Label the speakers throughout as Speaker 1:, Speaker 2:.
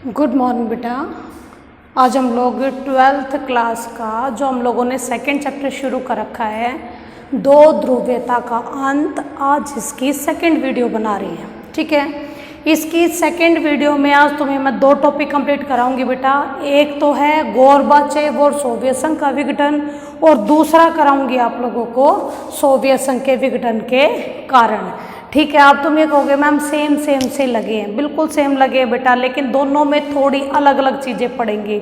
Speaker 1: Good morning बेटा। आज हम लोग 12th क्लास का जो हम लोगों ने सेकंड चैप्टर शुरू कर रखा है, दो ध्रुवीयता का अंत, आज इसकी सेकंड वीडियो बना रही है। ठीक है, इसकी सेकंड वीडियो में आज तुम्हें मैं दो टॉपिक कंप्लीट कराऊंगी बेटा। एक तो है गोर्बाचेव और सोवियत संघ का विघटन, और दूसरा कराऊंगी आप लोगों को सोवियत संघ के विघटन के कारण। ठीक है, आप तुम ये कहोगे मैम सेम से लगे हैं, बिल्कुल सेम लगे हैं बेटा, लेकिन दोनों में थोड़ी अलग अलग चीज़ें पढ़ेंगी।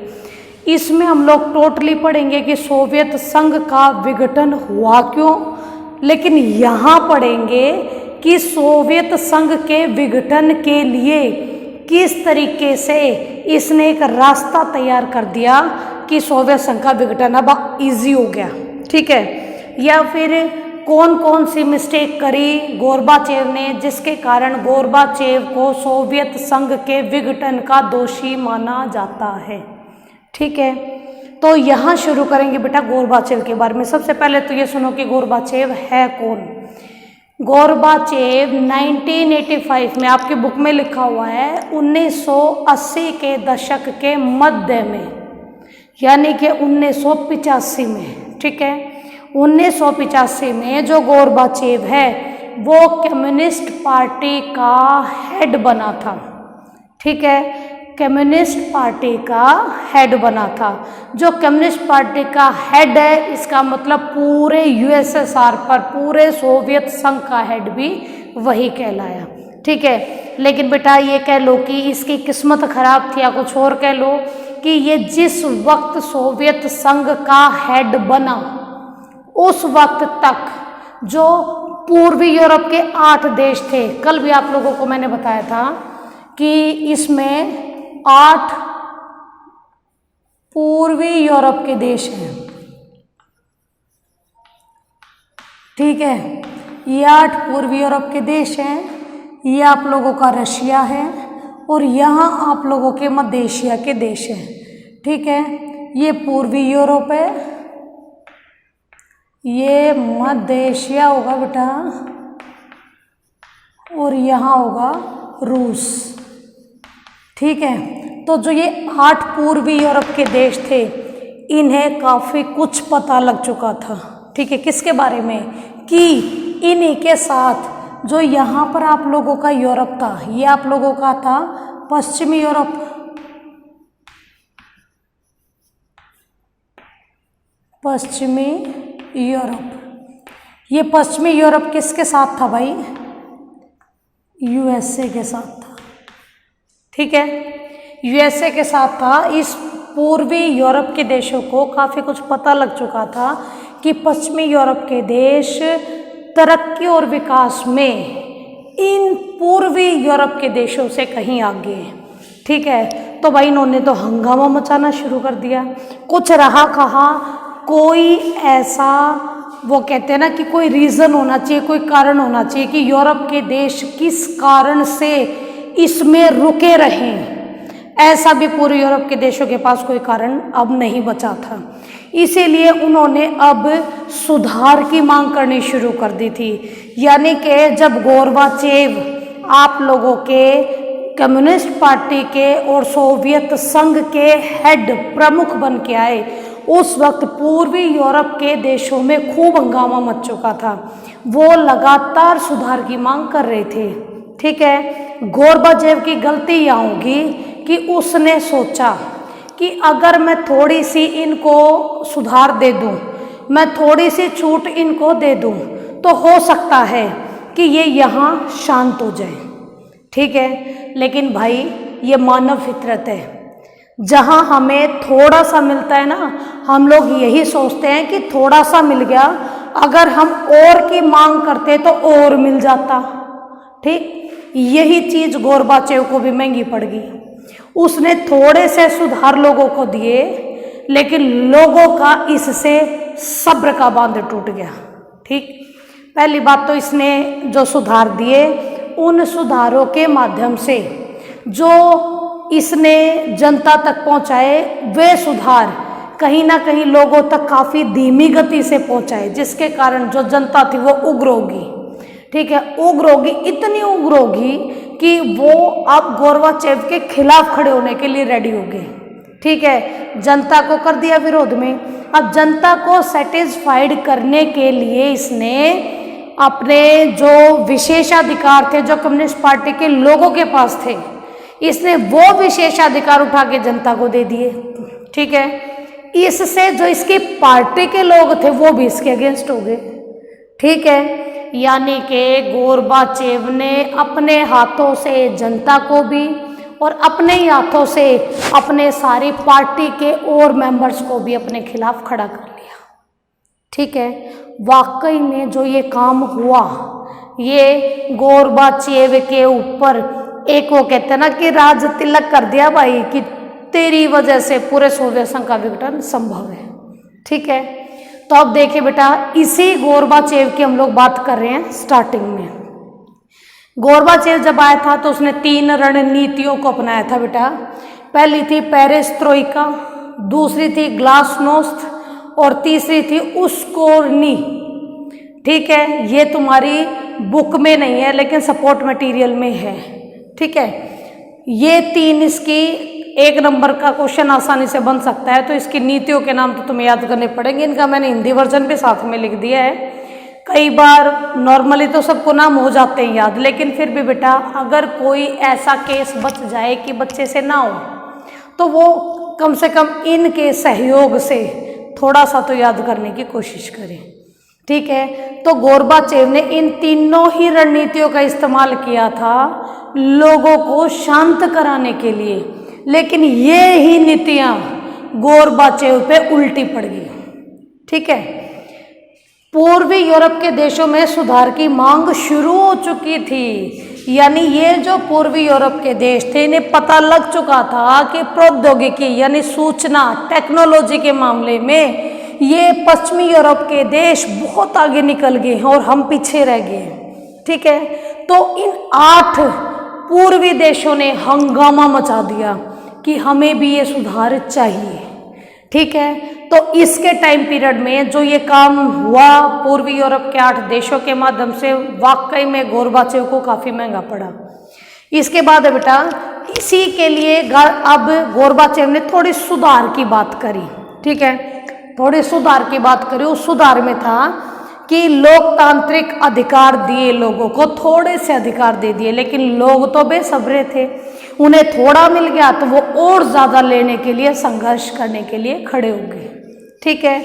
Speaker 1: इसमें हम लोग टोटली पढ़ेंगे कि सोवियत संघ का विघटन हुआ क्यों, लेकिन यहाँ पढ़ेंगे कि सोवियत संघ के विघटन के लिए किस तरीके से इसने एक रास्ता तैयार कर दिया कि सोवियत संघ का विघटन अब इजी हो गया। ठीक है, या फिर कौन कौन सी मिस्टेक करी गोर्बाचेव ने जिसके कारण गोर्बाचेव को सोवियत संघ के विघटन का दोषी माना जाता है। ठीक है, तो यहाँ शुरू करेंगे बेटा गोर्बाचेव के बारे में। सबसे पहले तो ये सुनो कि गोर्बाचेव है कौन। गोर्बाचेव 1985 में, आपकी बुक में लिखा हुआ है 1980 के दशक के मध्य में, यानी कि 1985 में। ठीक है, 1985 में जो गोर्बाचेव है वो कम्युनिस्ट पार्टी का हेड बना था। ठीक है, कम्युनिस्ट पार्टी का हेड बना था। जो कम्युनिस्ट पार्टी का हेड है, इसका मतलब पूरे यूएसएसआर पर, पूरे सोवियत संघ का हेड भी वही कहलाया। ठीक है, लेकिन बेटा ये कह लो कि इसकी किस्मत खराब थी, या कुछ और कह लो कि ये जिस वक्त सोवियत संघ का हेड बना उस वक्त तक जो पूर्वी यूरोप के 8 देश थे, कल भी आप लोगों को मैंने बताया था कि इसमें 8 पूर्वी यूरोप के देश हैं। ठीक है, ये 8 पूर्वी यूरोप के देश हैं। ये आप लोगों का रशिया है, और यहाँ आप लोगों के मध्य एशिया के देश हैं। ठीक है, ये पूर्वी यूरोप है, ये मध्य एशिया होगा बेटा, और यहाँ होगा रूस। ठीक है, तो जो ये 8 पूर्वी यूरोप के देश थे, इन्हें काफ़ी कुछ पता लग चुका था। ठीक है, किसके बारे में, कि इन्हीं के साथ जो यहाँ पर आप लोगों का यूरोप था, ये आप लोगों का था पश्चिमी यूरोप। पश्चिमी यूरोप, ये पश्चिमी यूरोप किसके साथ था भाई, यूएसए के साथ था। ठीक है, यूएसए के साथ था। इस पूर्वी यूरोप के देशों को काफ़ी कुछ पता लग चुका था कि पश्चिमी यूरोप के देश तरक्की और विकास में इन पूर्वी यूरोप के देशों से कहीं आगे हैं। ठीक है, तो भाई इन्होंने तो हंगामा मचाना शुरू कर दिया। कुछ रहा कहा, कोई ऐसा, वो कहते हैं ना कि कोई रीज़न होना चाहिए, कोई कारण होना चाहिए कि यूरोप के देश किस कारण से इसमें रुके रहें। ऐसा भी पूरे यूरोप के देशों के पास कोई कारण अब नहीं बचा था। इसीलिए उन्होंने अब सुधार की मांग करनी शुरू कर दी थी। यानी कि जब गोर्बाचेव आप लोगों के कम्युनिस्ट पार्टी के और सोवियत संघ के हेड प्रमुख बन के आए, उस वक्त पूर्वी यूरोप के देशों में खूब हंगामा मच चुका था। वो लगातार सुधार की मांग कर रहे थे। ठीक है, गोर्बाचेव की गलती यहाँ होगी कि उसने सोचा कि अगर मैं थोड़ी सी इनको सुधार दे दूँ, मैं थोड़ी सी छूट इनको दे दूँ, तो हो सकता है कि ये यहाँ शांत हो जाए। ठीक है, लेकिन भाई ये मानव फितरत है। जहाँ हमें थोड़ा सा मिलता है ना, हम लोग यही सोचते हैं कि थोड़ा सा मिल गया, अगर हम और की मांग करते तो और मिल जाता। ठीक, यही चीज़ गोर्बाचेव को भी महंगी पड़ गई। उसने थोड़े से सुधार लोगों को दिए, लेकिन लोगों का इससे सब्र का बांध टूट गया। ठीक, पहली बात तो इसने जो सुधार दिए, उन सुधारों के माध्यम से जो इसने जनता तक पहुंचाए, वे सुधार कहीं ना कहीं लोगों तक काफ़ी धीमी गति से पहुंचाए, जिसके कारण जो जनता थी वो उग्र होगी। ठीक है, उग्र होगी, इतनी उग्र होगी कि वो अब गोरबाचेव के खिलाफ खड़े होने के लिए रेडी हो गए। ठीक है, जनता को कर दिया विरोध में। अब जनता को सेटिस्फाइड करने के लिए इसने अपने जो विशेषाधिकार थे जो कम्युनिस्ट पार्टी के लोगों के पास थे, इसने वो विशेषाधिकार उठा के जनता को दे दिए। ठीक है, इससे जो इसकी पार्टी के लोग थे वो भी इसके अगेंस्ट हो गए। ठीक है, यानी कि गोरबाचेव ने अपने हाथों से जनता को भी और अपने ही हाथों से अपने सारी पार्टी के और मेंबर्स को भी अपने खिलाफ खड़ा कर लिया। ठीक है, वाकई में जो ये काम हुआ, ये गोरबाचेव के ऊपर एक वो कहते हैं ना कि राज तिलक कर दिया भाई, कि तेरी वजह से पूरे सोवियत संघ का विघटन संभव है। ठीक है, तो अब देखिए बेटा, इसी गोरबाचेव की हम लोग बात कर रहे हैं। स्टार्टिंग में गोरबाचेव जब आया था तो उसने 3 रणनीतियों को अपनाया था बेटा। पहली थी पेरेस्ट्रोइका, दूसरी थी ग्लासनोस्त और तीसरी थी उस्कोर्नी। ठीक है, ये तुम्हारी बुक में नहीं है लेकिन सपोर्ट मटेरियल में है। ठीक है, ये 3 इसकी 1 नंबर का क्वेश्चन आसानी से बन सकता है। तो इसकी नीतियों के नाम तो तुम्हें याद करने पड़ेंगे। इनका मैंने हिंदी वर्जन भी साथ में लिख दिया है। कई बार नॉर्मली तो सबको नाम हो जाते हैं याद, लेकिन फिर भी बेटा अगर कोई ऐसा केस बच जाए कि बच्चे से ना हो तो वो कम से कम इनके सहयोग से थोड़ा सा तो याद करने की कोशिश करें। ठीक है, तो गोरबाचेव ने इन तीनों ही रणनीतियों का इस्तेमाल किया था लोगों को शांत कराने के लिए, लेकिन ये ही नीतियां गोरबाचेव पे उल्टी पड़ गई। ठीक है, पूर्वी यूरोप के देशों में सुधार की मांग शुरू हो चुकी थी। यानी ये जो पूर्वी यूरोप के देश थे, इन्हें पता लग चुका था कि प्रौद्योगिकी यानी सूचना टेक्नोलॉजी के मामले में ये पश्चिमी यूरोप के देश बहुत आगे निकल गए हैं और हम पीछे रह गए हैं। ठीक है, तो इन 8 पूर्वी देशों ने हंगामा मचा दिया कि हमें भी ये सुधार चाहिए। ठीक है, तो इसके टाइम पीरियड में जो ये काम हुआ पूर्वी यूरोप के 8 देशों के माध्यम से, वाकई में गोरबाचेव को काफ़ी महंगा पड़ा। इसके बाद बेटा इसी के लिए अब गोरबाचेव ने थोड़ी सुधार की बात करी। ठीक है, थोड़ी सुधार की बात करी। उस सुधार में था कि लोकतांत्रिक अधिकार दिए लोगों को, थोड़े से अधिकार दे दिए, लेकिन लोग तो बेसब्रे थे, उन्हें थोड़ा मिल गया तो वो और ज़्यादा लेने के लिए संघर्ष करने के लिए खड़े हो गए। ठीक है,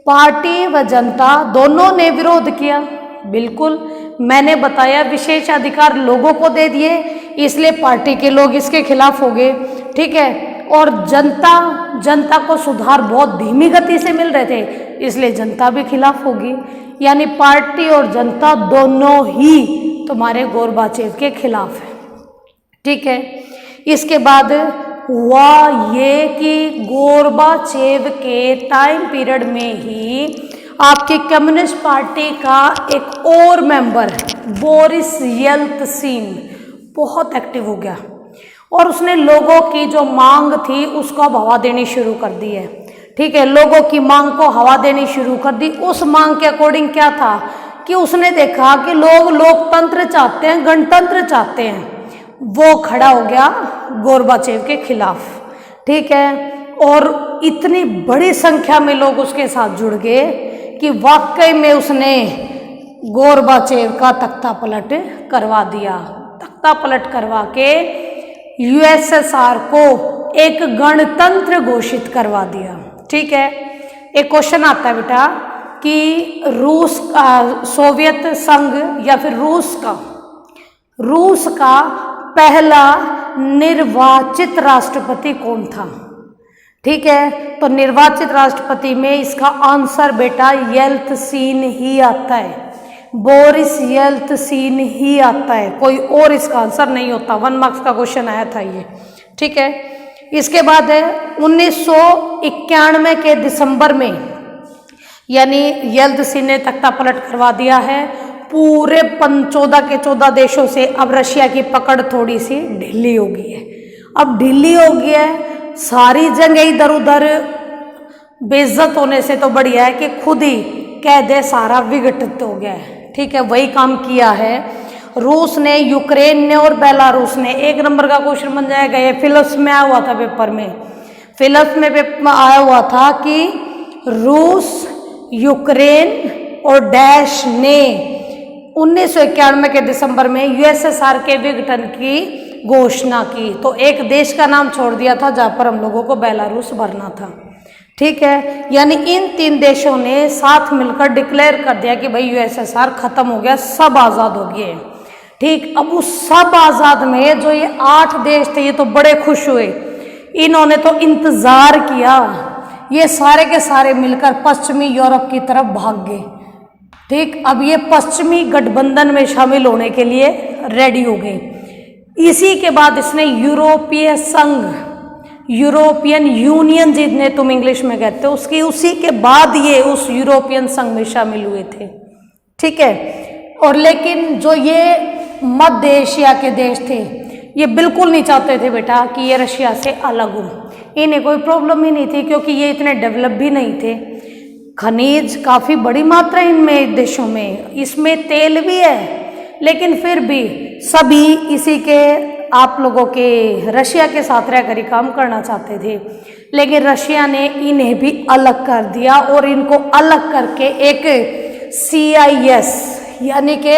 Speaker 1: पार्टी व जनता दोनों ने विरोध किया। बिल्कुल, मैंने बताया विशेषाधिकार लोगों को दे दिए, इसलिए पार्टी के लोग इसके खिलाफ हो गए। ठीक है, और जनता को सुधार बहुत धीमी गति से मिल रहे थे, इसलिए जनता भी खिलाफ होगी। यानी पार्टी और जनता दोनों ही तुम्हारे गोरबाचेव के खिलाफ है। ठीक है, इसके बाद हुआ ये कि गोरबाचेव के टाइम पीरियड में ही आपकी कम्युनिस्ट पार्टी का एक और मेंबर बोरिस येल्त्सिन बहुत एक्टिव हो गया और उसने लोगों की जो मांग थी उसको अब हवा देनी शुरू कर दी है। ठीक है, लोगों की मांग को हवा देनी शुरू कर दी। उस मांग के अकॉर्डिंग क्या था कि उसने देखा कि लोग लोकतंत्र चाहते हैं, गणतंत्र चाहते हैं। वो खड़ा हो गया गोरबाचेव के खिलाफ। ठीक है, और इतनी बड़ी संख्या में लोग उसके साथ जुड़ गए कि वाकई में उसने गोरबाचेव का तख्ता पलट करवा दिया। तख्ता पलट करवा के यूएसएसआर को एक गणतंत्र घोषित करवा दिया। ठीक है, एक क्वेश्चन आता है बेटा कि रूस का, सोवियत संघ या फिर रूस का पहला निर्वाचित राष्ट्रपति कौन था? ठीक है, तो निर्वाचित राष्ट्रपति में इसका आंसर बेटा येल्त्सिन ही आता है, बोरिस येल्त्सिन ही आता है, कोई और इसका आंसर नहीं होता। 1 मार्क्स का क्वेश्चन आया था ये। ठीक है, इसके बाद है 1991 के दिसंबर में, यानी येल्त्सिन ने तख्ता पलट करवा दिया है। पूरे 14 के 14 देशों से अब रशिया की पकड़ थोड़ी सी ढीली हो गई है। अब ढीली हो गई है, सारी जगह इधर उधर बेइज्जत होने से तो बढ़िया है कि खुद ही कह दे सारा विघटित हो गया है। ठीक है, वही काम किया है। रूस ने, यूक्रेन ने और बेलारूस ने। 1 नंबर का क्वेश्चन बन जाएगा ये। फिलिप्स में आया हुआ था पेपर में, फिलिप्स में पेपर में आया हुआ था कि रूस, यूक्रेन और डैश ने 1991 के दिसंबर में यूएसएसआर के विघटन की घोषणा की। तो एक देश का नाम छोड़ दिया था जहाँ पर हम लोगों को बेलारूस भरना था। ठीक है, यानी इन 3 देशों ने साथ मिलकर डिक्लेयर कर दिया कि भाई यूएसएसआर खत्म हो गया, सब आज़ाद हो गए। ठीक, अब उस सब आज़ाद में जो ये 8 देश थे ये तो बड़े खुश हुए, इन्होंने तो इंतज़ार किया, ये सारे के सारे मिलकर पश्चिमी यूरोप की तरफ भाग गए। ठीक, अब ये पश्चिमी गठबंधन में शामिल होने के लिए रेडी हो गए। इसी के बाद इसने यूरोपीय संघ, यूरोपियन यूनियन जितने तुम इंग्लिश में कहते हो, उसकी उसी के बाद ये उस यूरोपियन संघ में शामिल हुए थे। ठीक है, और लेकिन जो ये मध्य एशिया के देश थे ये बिल्कुल नहीं चाहते थे बेटा कि ये रशिया से अलग हो। इन्हें कोई प्रॉब्लम ही नहीं थी क्योंकि ये इतने डेवलप भी नहीं थे। खनिज काफ़ी बड़ी मात्रा इनमें देशों में, इसमें तेल भी है, लेकिन फिर भी सभी इसी के आप लोगों के रशिया के साथ रहकर ही काम करना चाहते थे। लेकिन रशिया ने इन्हें भी अलग कर दिया और इनको अलग करके एक CIS यानी कि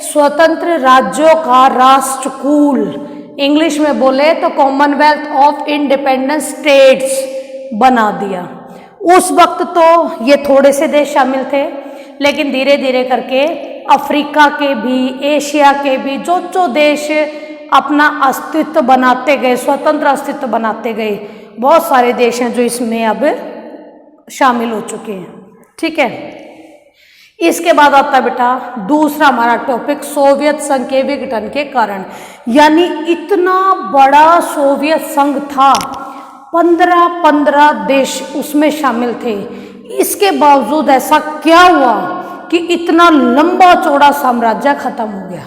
Speaker 1: स्वतंत्र राज्यों का राष्ट्रकूल, इंग्लिश में बोले तो कॉमनवेल्थ ऑफ इंडिपेंडेंट स्टेट्स बना दिया। उस वक्त तो ये थोड़े से देश शामिल थे, लेकिन धीरे धीरे करके अफ्रीका के भी, एशिया के भी जो देश अपना अस्तित्व बनाते गए, स्वतंत्र अस्तित्व बनाते गए, बहुत सारे देश हैं जो इसमें अब शामिल हो चुके हैं। ठीक है, इसके बाद आता बेटा दूसरा हमारा टॉपिक, सोवियत संघ के विघटन के कारण। यानी इतना बड़ा सोवियत संघ था, 15 देश उसमें शामिल थे, इसके बावजूद ऐसा क्या हुआ कि इतना लंबा चौड़ा साम्राज्य खत्म हो गया।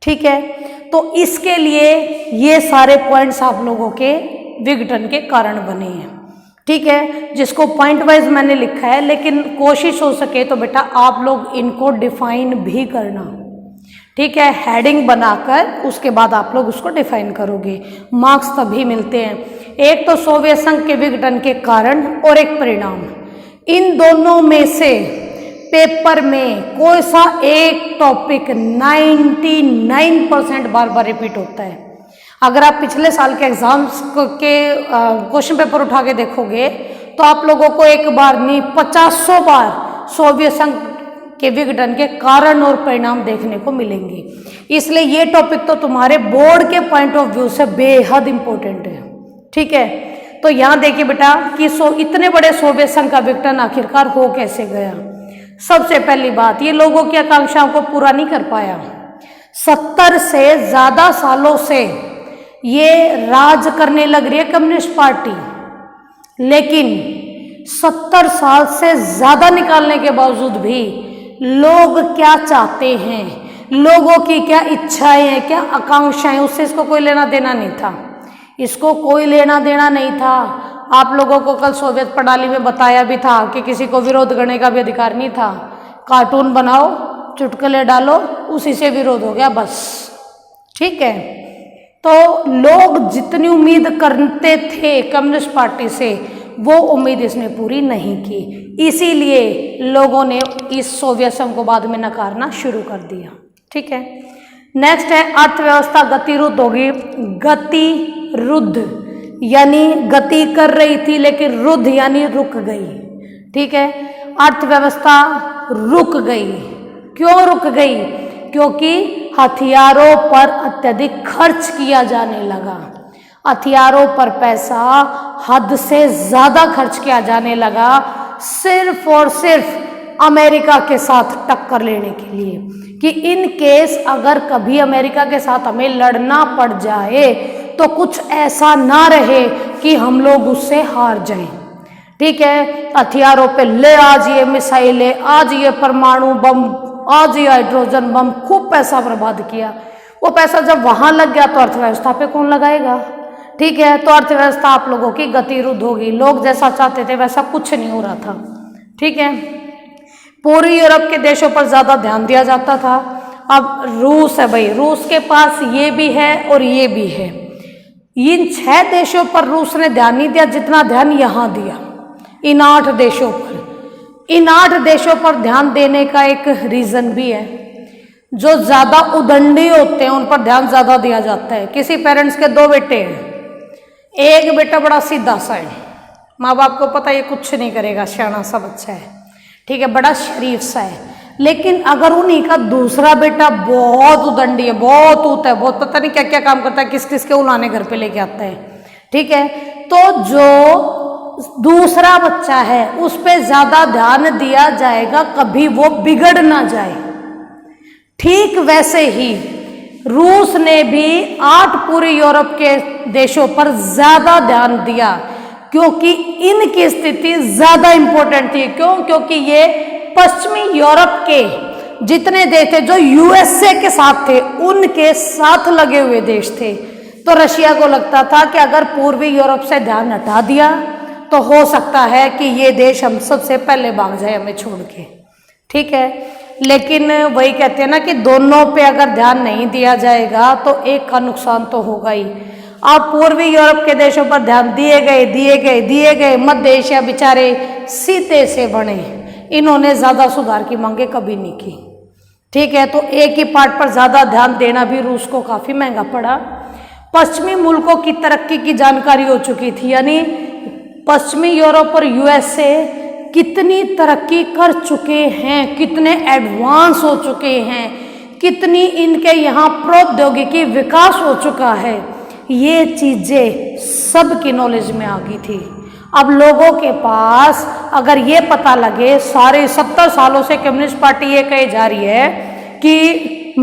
Speaker 1: ठीक है, तो इसके लिए ये सारे पॉइंट्स आप लोगों के विघटन के कारण बने हैं। ठीक है, जिसको पॉइंट वाइज मैंने लिखा है, लेकिन कोशिश हो सके तो बेटा आप लोग इनको डिफाइन भी करना। ठीक है, हेडिंग बनाकर उसके बाद आप लोग उसको डिफाइन करोगे, मार्क्स तभी मिलते हैं। एक तो सोवियत संघ के विघटन के कारण और एक परिणाम, इन दोनों में से पेपर में कोई सा एक टॉपिक 99% बार रिपीट होता है। अगर आप पिछले साल के एग्जाम्स के क्वेश्चन पेपर उठा के देखोगे तो आप लोगों को एक बार नहीं 50 बार सोवियत संघ के विघटन के कारण और परिणाम देखने को मिलेंगे। इसलिए ये टॉपिक तो तुम्हारे बोर्ड के पॉइंट ऑफ व्यू से बेहद इंपॉर्टेंट है। ठीक है, तो यहाँ देखिए बेटा कि इतने बड़े सोवियत संघ का विघटन आखिरकार हो कैसे गया। सबसे पहली बात, ये लोगों की आकांक्षाओं को पूरा नहीं कर पाया। 70 से ज़्यादा सालों से ये राज करने लग रही है कम्युनिस्ट पार्टी, लेकिन 70 साल से ज़्यादा निकालने के बावजूद भी लोग क्या चाहते हैं, लोगों की क्या इच्छाएं हैं, क्या आकांक्षाएं, उससे इसको कोई लेना देना नहीं था। इसको कोई लेना देना नहीं था। आप लोगों को कल सोवियत प्रणाली में बताया भी था कि किसी को विरोध करने का भी अधिकार नहीं था। कार्टून बनाओ, चुटकुले डालो, उसी से विरोध हो गया बस। ठीक है, तो लोग जितनी उम्मीद करते थे कम्युनिस्ट पार्टी से, वो उम्मीद इसने पूरी नहीं की। इसीलिए लोगों ने इस सोवियत संघ को बाद में नकारना शुरू कर दिया। ठीक है, नेक्स्ट है अर्थव्यवस्था गतिरुद्ध होगी। गतिरुद्ध यानी गति कर रही थी, लेकिन रुद्ध यानी रुक गई। ठीक है, अर्थव्यवस्था रुक गई। क्यों रुक गई? क्योंकि हथियारों पर अत्यधिक खर्च किया जाने लगा। हथियारों पर पैसा हद से ज़्यादा खर्च किया जाने लगा, सिर्फ और सिर्फ अमेरिका के साथ टक्कर लेने के लिए, कि इन केस अगर कभी अमेरिका के साथ हमें लड़ना पड़ जाए तो कुछ ऐसा ना रहे कि हम लोग उससे हार जाएं। ठीक है, हथियारों पे ले, आज ये मिसाइलें, आज ये परमाणु बम, आज ये हाइड्रोजन बम, खूब पैसा बर्बाद किया। वो पैसा जब वहाँ लग गया तो अर्थव्यवस्था पे कौन लगाएगा? ठीक है, तो अर्थव्यवस्था आप लोगों की गतिरुद्ध होगी। लोग जैसा चाहते थे वैसा कुछ नहीं हो रहा था। ठीक है, पूर्वी यूरोप के देशों पर ज़्यादा ध्यान दिया जाता था अब रूस है भाई, रूस के पास ये भी है और ये भी है। इन 6 देशों पर रूस ने ध्यान नहीं दिया जितना ध्यान यहाँ दिया, इन 8 देशों पर। इन 8 देशों पर ध्यान देने का एक रीजन भी है, जो ज्यादा उदंडी होते हैं उन पर ध्यान ज्यादा दिया जाता है। किसी पेरेंट्स के 2 बेटे हैं, एक बेटा बड़ा सीधा सा है, माँ बाप को पता ये कुछ नहीं करेगा, सियाना सा बच्चा है, ठीक है, बड़ा शरीफ सा है। लेकिन अगर उन्हीं का दूसरा बेटा बहुत उदंडी है, बहुत ऊत है, बहुत पता नहीं क्या क्या काम करता है, किस किस के उलाने घर पे लेके आता है, ठीक है, तो जो दूसरा बच्चा है उस पे ज्यादा ध्यान दिया जाएगा, कभी वो बिगड़ ना जाए। ठीक वैसे ही रूस ने भी 8 पूरे यूरोप के देशों पर ज्यादा ध्यान दिया, क्योंकि इनकी स्थिति ज्यादा इंपॉर्टेंट थी। क्यों? क्योंकि ये पश्चिमी यूरोप के जितने देश थे जो यूएसए के साथ थे, उनके साथ लगे हुए देश थे। तो रशिया को लगता था कि अगर पूर्वी यूरोप से ध्यान हटा दिया तो हो सकता है कि ये देश हम सबसे पहले भाग जाए हमें छोड़ के, ठीक है। लेकिन वही कहते हैं ना कि दोनों पे अगर ध्यान नहीं दिया जाएगा तो एक का नुकसान तो होगा ही। अब पूर्वी यूरोप के देशों पर ध्यान दिए गए, मध्य एशिया बेचारे सीते से बने, इन्होंने ज्यादा सुधार की मांगे कभी नहीं की, ठीक है। तो एक ही पार्ट पर ज्यादा ध्यान देना भी रूस को काफी महंगा पड़ा। पश्चिमी मुल्कों की तरक्की की जानकारी हो चुकी थी, यानी पश्चिमी यूरोप और यूएसए कितनी तरक्की कर चुके हैं, कितने एडवांस हो चुके हैं, कितनी इनके यहाँ प्रौद्योगिकी विकास हो चुका है, ये चीजें सबकी नॉलेज में आ गई थी। अब लोगों के पास अगर ये पता लगे, सारे 70 सालों से कम्युनिस्ट पार्टी ये कही जा रही है कि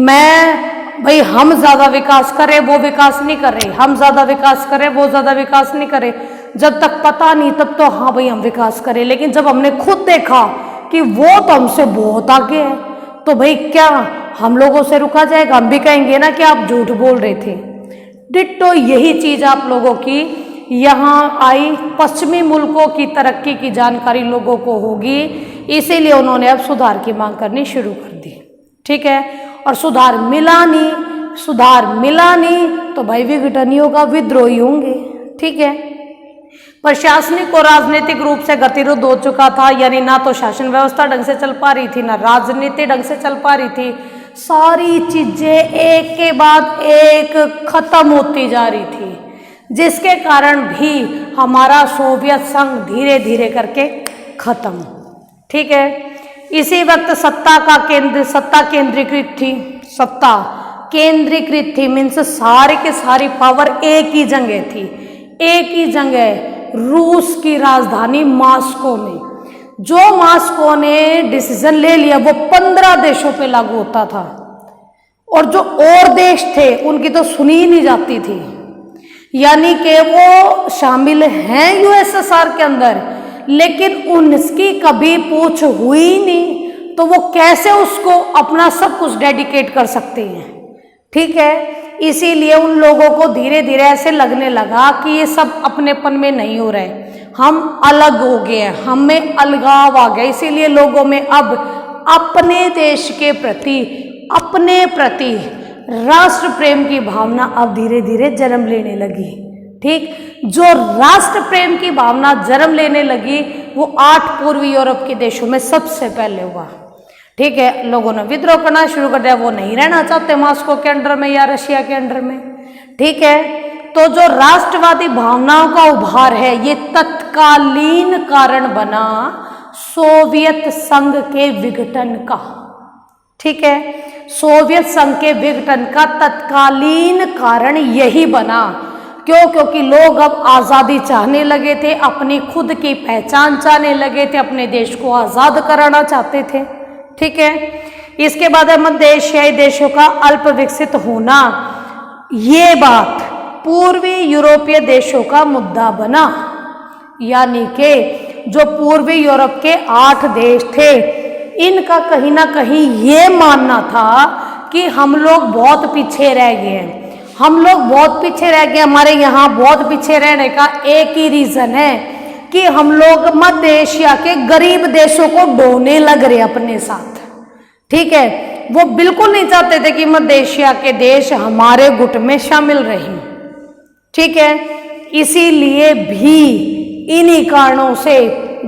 Speaker 1: भाई हम ज्यादा विकास करें, वो विकास नहीं कर रहे, हम ज्यादा विकास करें, वो ज्यादा विकास नहीं करे। जब तक पता नहीं तब तो हाँ भाई हम विकास करें, लेकिन जब हमने खुद देखा कि वो तो हमसे बहुत आगे है, तो भाई क्या हम लोगों से रुका जाएगा? हम भी कहेंगे ना कि आप झूठ बोल रहे थे। डिट्टो यही चीज आप लोगों की यहाँ आई, पश्चिमी मुल्कों की तरक्की की जानकारी लोगों को होगी, इसीलिए उन्होंने अब सुधार की मांग करनी शुरू कर दी, ठीक है। और सुधार मिला नहीं तो भाई विघटन होगा, विद्रोही होंगे, ठीक है। प्रशासनिक और राजनीतिक रूप से गतिरोध हो चुका था, यानी ना तो शासन व्यवस्था ढंग से चल पा रही थी, ना राजनीति ढंग से चल पा रही थी, सारी चीजें एक के बाद एक खत्म होती जा रही थी, जिसके कारण भी हमारा सोवियत संघ धीरे धीरे करके खत्म, ठीक है। इसी वक्त सत्ता केंद्रीकृत थी, मीन्स सारी की सारी पावर एक ही जगह रूस की राजधानी मॉस्को में। जो मॉस्को ने डिसीजन ले लिया वो 15 देशों पे लागू होता था, और जो और देश थे उनकी तो सुनी ही नहीं जाती थी, यानी कि वो शामिल हैं यूएसएसआर के अंदर, लेकिन उनकी कभी पूछ हुई नहीं, तो वो कैसे उसको अपना सब कुछ डेडिकेट कर सकते हैं, ठीक है। इसीलिए उन लोगों को धीरे धीरे ऐसे लगने लगा कि ये सब अपनेपन में नहीं हो रहे, हम अलग हो गए हैं, हमें अलगाव आ गया। इसीलिए लोगों में अब अपने देश के प्रति, अपने प्रति राष्ट्र प्रेम की भावना अब धीरे धीरे जन्म लेने लगी, ठीक। जो राष्ट्र प्रेम की भावना जन्म लेने लगी वो 8 पूर्वी यूरोप के देशों में सबसे पहले हुआ, ठीक है। लोगों ने विद्रोह करना शुरू कर दिया, वो नहीं रहना चाहते मॉस्को के अंडर में या रशिया के अंडर में, ठीक है। तो जो राष्ट्रवादी भावनाओं का उभार है, ये तत्कालीन कारण बना सोवियत संघ के विघटन का, ठीक है। सोवियत संघ के विघटन का तत्कालीन कारण यही बना। क्यों? क्योंकि लोग अब आज़ादी चाहने लगे थे, अपनी खुद की पहचान चाहने लगे थे, अपने देश को आज़ाद कराना चाहते थे, ठीक है। इसके बाद मध्य एशियाई देशों का अल्प विकसित होना, ये बात पूर्वी यूरोपीय देशों का मुद्दा बना, यानी कि जो पूर्वी यूरोप के 8 देश थे, इनका कहीं ना कहीं ये मानना था कि हम लोग बहुत पीछे रह गए हैं, हमारे यहाँ बहुत पीछे रहने का एक ही रीजन है कि हम लोग मध्य एशिया के गरीब देशों को ढोने लग रहे अपने साथ, ठीक है। वो बिल्कुल नहीं चाहते थे कि मध्य एशिया के देश हमारे गुट में शामिल रहें। ठीक है, इसीलिए भी इन्हीं कारणों से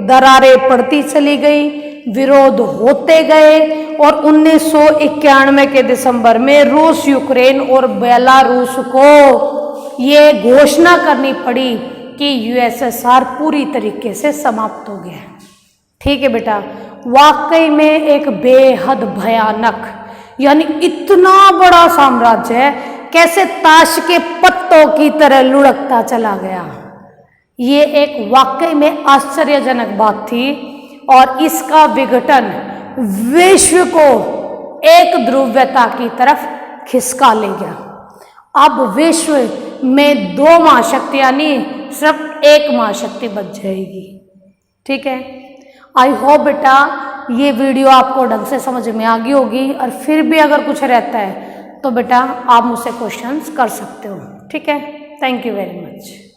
Speaker 1: दरारें पड़ती चली गई, विरोध होते गए और 1991 के दिसंबर में रूस, यूक्रेन और बेलारूस को ये घोषणा करनी पड़ी कि यूएसएसआर पूरी तरीके से समाप्त हो गया। ठीक है बेटा, वाकई में एक बेहद भयानक, यानी इतना बड़ा साम्राज्य है कैसे ताश के पत्तों की तरह लुढ़कता चला गया। ये एक वाकई में आश्चर्यजनक बात थी और इसका विघटन विश्व को एक ध्रुवता की तरफ खिसका ले गया। अब विश्व में 2 महाशक्तियां नहीं, सिर्फ एक महाशक्ति बच जाएगी। ठीक है, आई होप बेटा ये वीडियो आपको ढंग से समझ में आ गई होगी, और फिर भी अगर कुछ रहता है तो बेटा आप मुझसे क्वेश्चंस कर सकते हो। ठीक है, थैंक यू वेरी मच।